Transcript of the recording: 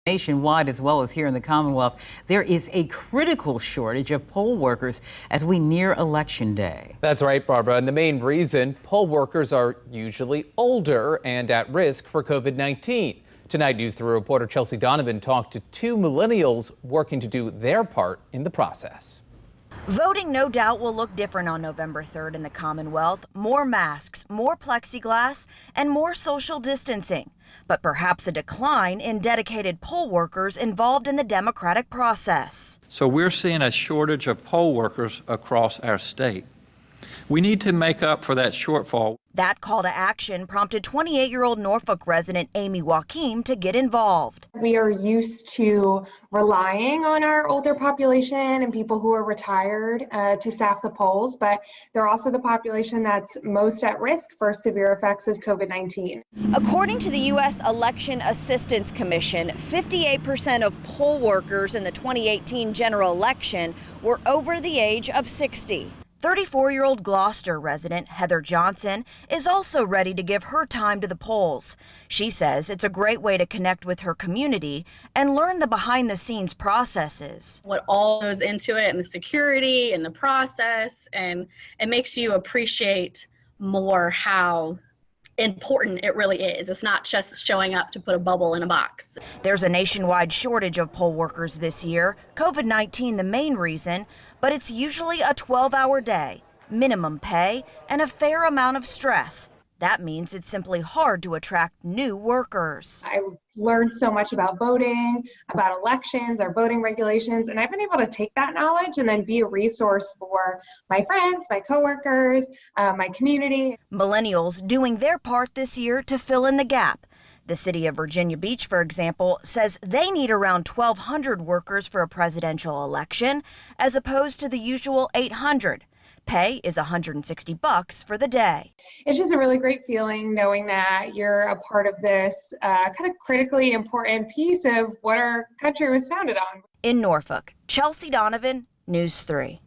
Nationwide, as well as here in the Commonwealth, there is a critical shortage of poll workers as we near Election Day. That's right, Barbara. And the main reason, poll workers are usually older and at risk for COVID-19. Tonight, News 3 reporter Chelsea Donovan talked to two millennials working to do their part in the process. Voting no doubt will look different on November 3rd in the Commonwealth. More masks, more plexiglass, and more social distancing. But perhaps a decline in dedicated poll workers involved in the democratic process. So we're seeing a shortage of poll workers across our state. We need to make up for that shortfall. That call to action prompted 28-year-old Norfolk resident Amy Joaquim to get involved. We are used to relying on our older population and people who are retired to staff the polls, but they're also the population that's most at risk for severe effects of COVID-19. According to the U.S. Election Assistance Commission, 58% of poll workers in the 2018 general election were over the age of 60. 34-year-old Gloucester resident Heather Johnson is also ready to give her time to the polls. She says it's a great way to connect with her community and learn the behind-the-scenes processes. What all goes into it and the security and the process, and it makes you appreciate more how important it really is. It's not just showing up to put a bubble in a box. There's a nationwide shortage of poll workers this year, COVID-19 the main reason, but it's usually a 12-hour day, minimum pay, and a fair amount of stress. That means it's simply hard to attract new workers. I learned so much about voting, about elections, our voting regulations, and I've been able to take that knowledge and then be a resource for my friends, my coworkers, my community. Millennials doing their part this year to fill in the gap. The city of Virginia Beach, for example, says they need around 1,200 workers for a presidential election, as opposed to the usual 800. Pay is $160 for the day. It's just a really great feeling knowing that you're a part of this kind of critically important piece of what our country was founded on. In Norfolk, Chelsea Donovan, News 3.